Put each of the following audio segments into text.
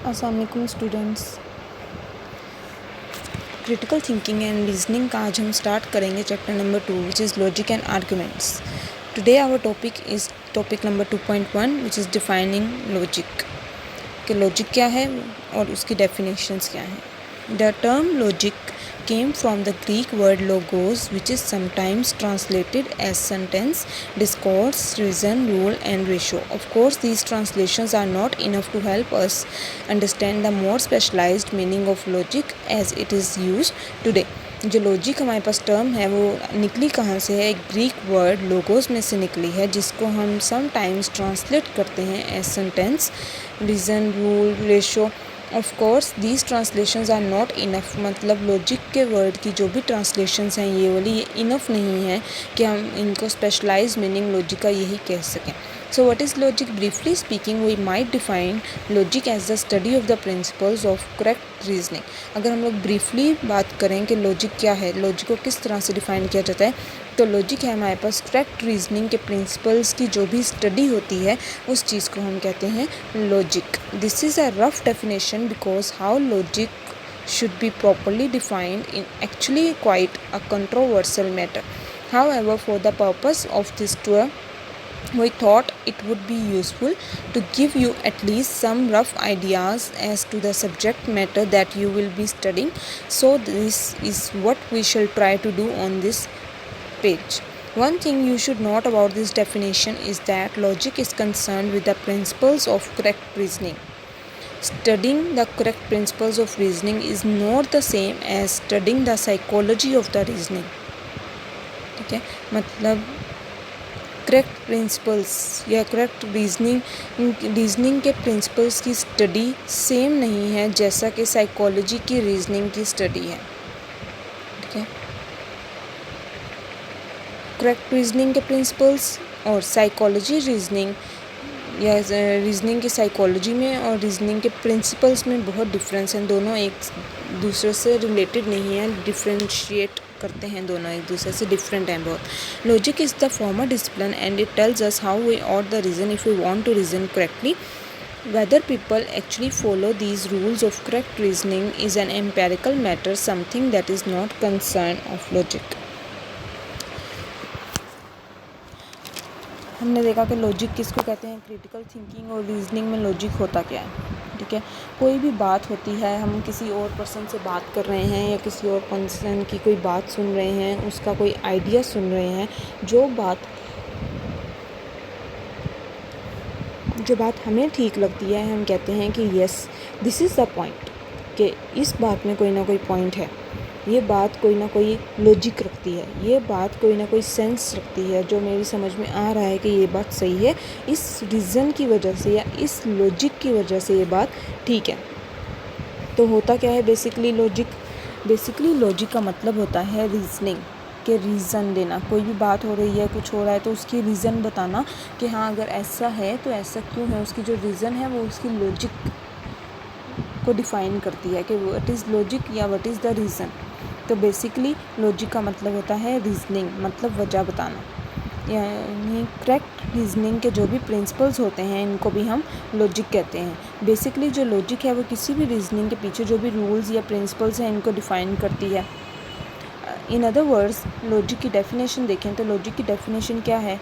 अस्सलाम वालेकुम students. Critical thinking and reasoning का आज हम स्टार्ट करेंगे chapter number 2 which is logic and arguments. Today our topic is topic number 2.1 which is defining logic. कि logic क्या है और उसकी डेफिनेशंस क्या हैं। The term logic came from the Greek word logos, which is sometimes translated as sentence, discourse, reason, rule and ratio. Of course, these translations are not enough to help us understand the more specialized meaning of logic as it is used today. जो logic हमारे पास term है वो निकली कहाँ से है? एक Greek word logos में से निकली है, जिसको हम समटाइम्स ट्रांसलेट करते हैं as sentence, reason, rule, ratio. Of course these translations are not enough. मतलब लॉजिक के वर्ड की जो भी ट्रांसलेशंस हैं ये वाली, ये इनफ नहीं है कि हम इनको स्पेशलाइज मीनिंग लॉजिक का यही कह सकें। So what is logic? Briefly speaking, we might define logic as the study of the principles of correct reasoning. अगर हम लोग briefly बात करें कि logic क्या है, logic को किस तरह से define किया जाता है, तो logic है हमारे पास correct reasoning के principles की जो भी study होती है उस चीज़ को हम कहते हैं logic. This is a rough definition because how logic should be properly defined in actually quite a controversial matter. However, for the purpose of this tour, we thought it would be useful to give you at least some rough ideas as to the subject matter that you will be studying. So this is what we shall try to do on this page. One thing you should note about this definition is that logic is concerned with the principles of correct reasoning. Studying the correct principles of reasoning is not the same as studying the psychology of the reasoning. ठीक है, मतलब correct principles या correct reasoning के principles की study same नहीं है जैसा कि साइकोलॉजी की रीजनिंग की स्टडी है। ठीक है, करेक्ट रीजनिंग के प्रिंसिपल्स और साइकोलॉजी रीजनिंग या रीजनिंग की साइकोलॉजी में और रीजनिंग के प्रिंसिपल्स में बहुत डिफरेंस हैं। दोनों एक दूसरे से रिलेटेड नहीं है, डिफ्रेंशिएट करते हैं, दोनों एक दूसरे से डिफरेंट हैं बहुत। Logic is the formal discipline and it tells us how we ought to reason if we want to reason correctly. Whether people actually follow these rules of correct reasoning is an empirical matter, something that is not concern of logic. हमने देखा कि logic किसको कहते हैं, critical thinking और reasoning में logic होता क्या है। ठीक है, कोई भी बात होती है, हम किसी और पर्सन से बात कर रहे हैं या किसी और पर्सन की कोई बात सुन रहे हैं, उसका कोई आइडिया सुन रहे हैं, जो बात हमें ठीक लगती है, हम कहते हैं कि yes this is the point, कि इस बात में कोई ना कोई पॉइंट है, ये बात कोई ना कोई लॉजिक रखती है, ये बात कोई ना कोई सेंस रखती है, जो मेरी समझ में आ रहा है कि ये बात सही है, इस रीज़न की वजह से या इस लॉजिक की वजह से ये बात ठीक है। तो होता क्या है बेसिकली लॉजिक का मतलब होता है रीजनिंग के रीज़न देना। कोई भी बात हो रही है, कुछ हो रहा है तो उसकी रीज़न बताना कि हाँ अगर ऐसा है तो ऐसा क्यों है, उसकी जो रीज़न है वो उसकी लॉजिक को डिफ़ाइन करती है कि व्हाट इज़ लॉजिक या व्हाट इज़ द रीज़न। तो बेसिकली लॉजिक का मतलब होता है रीजनिंग, मतलब वजह बताना। यानी करेक्ट रीजनिंग के जो भी प्रिंसिपल्स होते हैं इनको भी हम लॉजिक कहते हैं। बेसिकली जो लॉजिक है वो किसी भी रीजनिंग के पीछे जो भी रूल्स या प्रिंसिपल्स हैं इनको डिफ़ाइन करती है। इन अदर वर्ड्स लॉजिक की डेफिनेशन देखें तो लॉजिक की डेफिनेशन क्या है?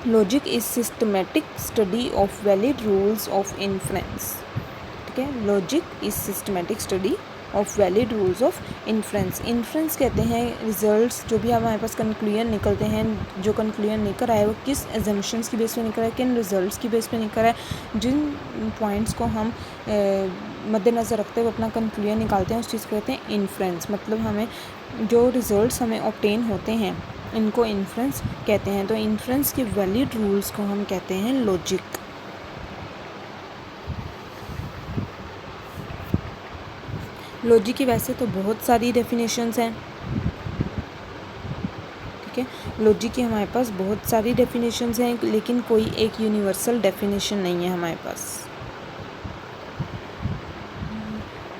Logic is systematic study of valid rules of inference. ठीक है, logic is systematic study of valid rules of inference. Inference कहते हैं रिजल्ट्स, जो भी हमारे पास कंक्लूजन निकलते हैं, जो कंक्लूजन निकल आए वो किस एजम्पशंस की बेस पे निकल आए, किन रिजल्ट्स की बेस पे निकल आए, जिन पॉइंट्स को हम मद्देनज़र रखते हुए अपना कंक्लूजन निकालते हैं उस चीज़ को कहते हैं इन्फ्रेंस। मतलब हमें जो रिजल्ट्स हमें ऑब्टेन होते हैं इनको इन्फ्रेंस कहते हैं। तो इन्फ्रेंस के वैलिड रूल्स को हम कहते हैं लॉजिक। लॉजिक की वैसे तो बहुत सारी डेफिनेशंस हैं। ठीक है, लॉजिक की हमारे पास बहुत सारी डेफिनेशंस हैं, लेकिन कोई एक यूनिवर्सल डेफिनेशन नहीं है हमारे पास।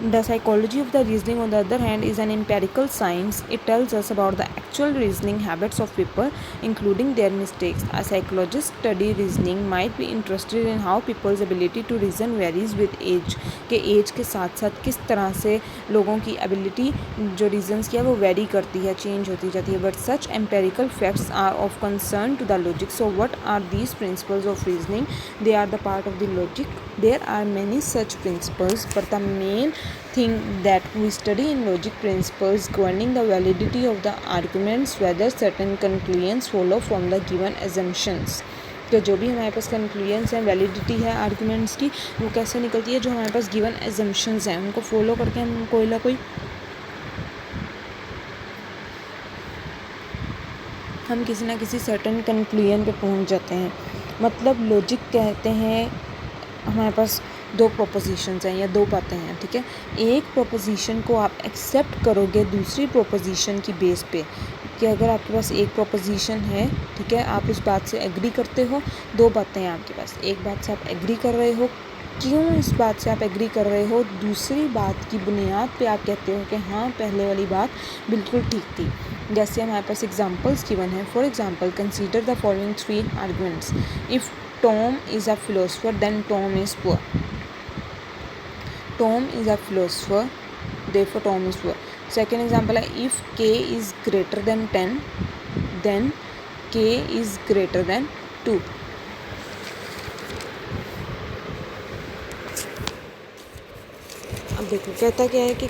The psychology of the reasoning, on the other hand, is an empirical science. It tells us about the actual reasoning habits of people, including their mistakes. A psychologist study reasoning might be interested in how people's ability to reason varies with age. कि as के साथ साथ किस तरह से लोगों की ability जो रीजन्स की है वो वेरी करती है, चेंज होती जाती है. But such empirical facts are of concern to the logic. So what are these principles of reasoning? They are the part of the logic. There are many such principles, but the main thing that we study in logic principles governing the validity of the arguments, whether certain conclusions follow from the given assumptions. तो जो भी हमारे पास conclusions हैं, validity है arguments की, वो कैसे निकलती है? जो हमारे पास गिवन एजम्पशंस हैं उनको फॉलो करके हम हम किसी ना किसी सर्टन कंक्लूजन पे पहुंच जाते हैं. मतलब लॉजिक कहते हैं हमारे पास दो प्रोपोजिशंस हैं या दो बातें हैं, ठीक है. एक प्रोपोजिशन को आप एक्सेप्ट करोगे दूसरी प्रोपोजिशन की बेस पे, कि अगर आपके पास एक प्रोपोजिशन है, ठीक है, आप उस बात से एग्री करते हो. दो बातें हैं आपके पास, एक बात से आप एग्री कर रहे हो, क्यों इस बात से आप एग्री कर रहे हो, दूसरी बात की बुनियाद पे आप कहते हो कि हाँ पहले वाली बात बिल्कुल ठीक थी. जैसे हमारे पास एग्जांपल्स गिवन है. For example, consider the following 3 arguments. If Tom is a philosopher, then Tom is poor. Tom is a philosopher, therefore Tom is poor. Second example है, if k is greater than 10, then k is greater than 2. अब देखो कहता क्या है कि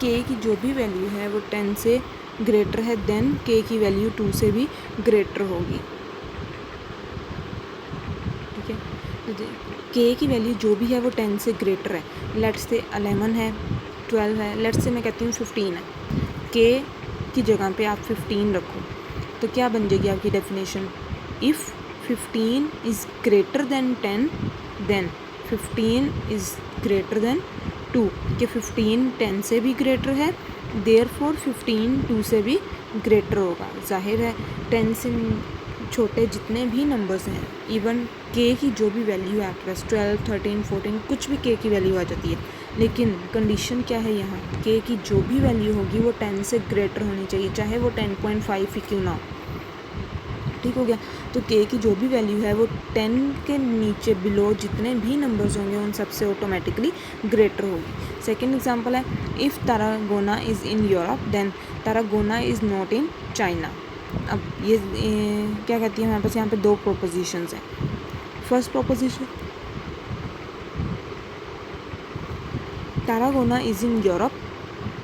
k की जो भी वैल्यू है वो 10 से ग्रेटर है, देन k की वैल्यू 2 से भी ग्रेटर होगी, ठीक है. k की वैल्यू जो भी है वो 10 से ग्रेटर है. लेट्स से 11 है, 12 है, लेट्स से मैं कहती हूँ 15 है. k की जगह पे आप 15 रखो, तो क्या बन जाएगी आपकी definition? If 15 is greater than 10, then 15 is greater than 2. कि 15 10 से भी ग्रेटर है, देयरफॉर 15 2 से भी ग्रेटर होगा. जाहिर है 10 से छोटे जितने भी नंबर्स हैं, इवन k की जो भी वैल्यू है आपके पास 12, 13, 14 कुछ भी k की वैल्यू आ जाती है, लेकिन कंडीशन क्या है यहाँ? k की जो भी वैल्यू होगी वो 10 से ग्रेटर होनी चाहिए, चाहे वो 10.5 ही क्यों ना हो. ठीक हो गया. तो k की जो भी वैल्यू है वो 10 के नीचे बिलो जितने भी नंबर्स होंगे उन सबसे ऑटोमेटिकली ग्रेटर होगी. सेकेंड एग्जांपल है, if Tarragona is in Europe, then Tarragona is not in China. अब ये क्या कहती है हमारे पास यहाँ पे दो प्रोपोजिशंस हैं. First proposition, तारागोना is in Europe,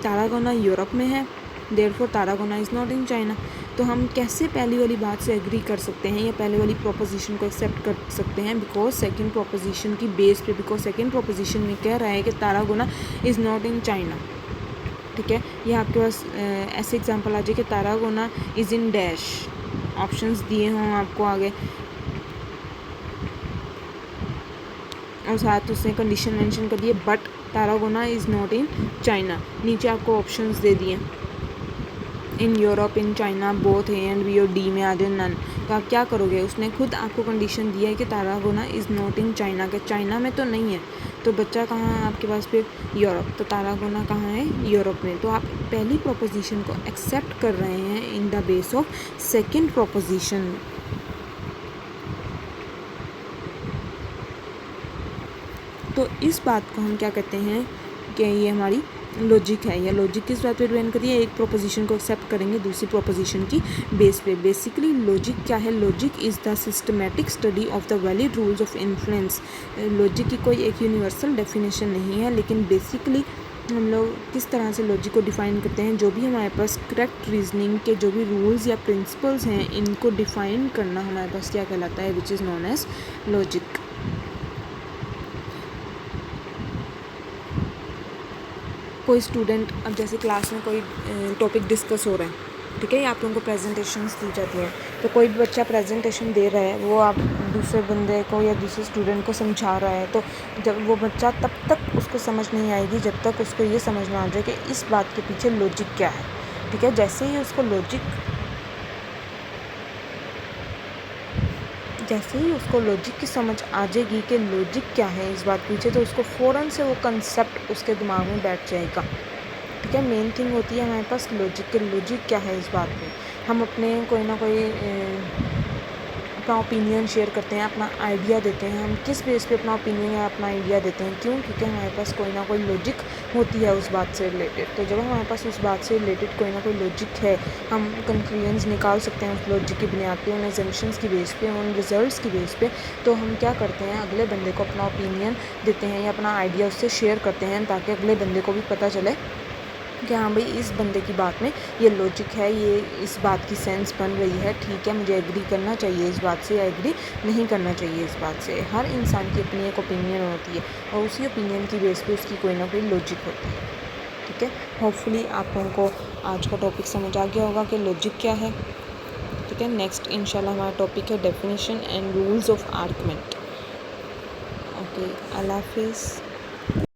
तारागोना Europe में है, therefore तारागोना is not in China. तो हम कैसे पहली वाली बात से एग्री कर सकते हैं या पहले वाली प्रोपोजिशन को एक्सेप्ट कर सकते हैं? बिकॉज सेकंड प्रोपोजिशन की बेस पे, बिकॉज सेकंड प्रोपोजिशन में कह रहा है कि तारागोना इज़ नॉट इन चाइना, ठीक है. ये आपके पास ऐसे एग्जांपल आ जाए कि तारागोना इज़ इन डैश, ऑप्शंस दिए हों आपको आगे और साथ उसने कंडीशन मेंशन कर दिए, but Tarragona is not in China. नीचे आपको ऑप्शंस दे दिए, in Europe, in China, both A and B, और डी में आ जाए नन. तो आप क्या करोगे? उसने खुद आपको कंडीशन दिया है कि तारागोना इज़ नॉट इन चाइना, के चाइना में तो नहीं है, तो बच्चा कहाँ है आपके पास फिर? यूरोप. तो तारागोना कहाँ है? यूरोप में. तो आप पहली प्रोपोजिशन को एक्सेप्ट कर रहे हैं in the base of second proposition. तो इस बात को हम क्या कहते हैं कि ये हमारी लॉजिक है. या लॉजिक किस बात पे डिपेंड करती है? एक प्रोपोजिशन को एक्सेप्ट करेंगे दूसरी प्रोपोजिशन की बेस पे. बेसिकली लॉजिक क्या है? Logic is the systematic study of the valid rules of influence. Logic की कोई एक यूनिवर्सल डेफिनेशन नहीं है, लेकिन बेसिकली हम लोग किस तरह से लॉजिक को डिफ़ाइन करते हैं, जो भी हमारे पास करेक्ट रीजनिंग के जो भी रूल्स या प्रिंसिपल्स हैं इनको डिफ़ाइन करना हमारे पास क्या कहलाता है? Which is known as logic. कोई स्टूडेंट, अब जैसे क्लास में कोई टॉपिक डिस्कस हो रहा है, ठीक है, आप लोगों को प्रेजेंटेशंस दी जाती हैं, तो कोई भी बच्चा प्रेजेंटेशन दे रहा है, वो आप दूसरे बंदे को या दूसरे स्टूडेंट को समझा रहा है, तो जब वो बच्चा तब तक उसको समझ नहीं आएगी जब तक उसको ये समझ में आ जाए कि इस बात के पीछे लॉजिक क्या है. ठीक है, जैसे ही उसको लॉजिक जैसे ही उसको लॉजिक की समझ आ जाएगी कि लॉजिक क्या है इस बात पीछे, तो उसको फ़ौरन से वो कंसेप्ट उसके दिमाग में बैठ जाएगा। ठीक है, मेन थिंग होती है हमारे पास लॉजिक के लॉजिक क्या है इस बात में। हम अपने कोई ना कोई अपना ओपिनियन शेयर करते हैं, अपना आइडिया देते हैं। हम किस बेस पे अपना ओपिनियन या अपना आइडिया देते हैं? क्यों? क्योंकि हमारे पास कोई ना कोई लॉजिक होती है उस बात से रिलेटेड। तो जब हमारे पास उस बात से रिलेटेड कोई ना कोई लॉजिक है, हम कंक्लूजन्स निकाल सकते हैं उस लॉजिक की बुनियाद पे, उन एजम्पशंस की बेस पे, उन रिजल्ट्स की बेस पे। तो हम क्या करते हैं, अगले बंदे को अपना ओपिनियन देते हैं या अपना आइडिया उससे शेयर करते हैं, ताकि अगले बंदे को भी पता चले कि हाँ भाई, इस बंदे की बात में ये लॉजिक है, ये इस बात की सेंस बन रही है। ठीक है, मुझे एग्री करना चाहिए इस बात से या एग्री नहीं करना चाहिए इस बात से। हर इंसान की अपनी एक ओपिनियन होती है और उसी ओपिनियन की बेस पे उसकी कोई ना कोई लॉजिक होती है। ठीक है, होपफुली आप लोगों को आज का टॉपिक समझ आ गया होगा कि लॉजिक क्या है। ठीक है, नेक्स्ट इंशाल्लाह हमारा टॉपिक है definition and rules of argument. Okay, Allah हाफिज़।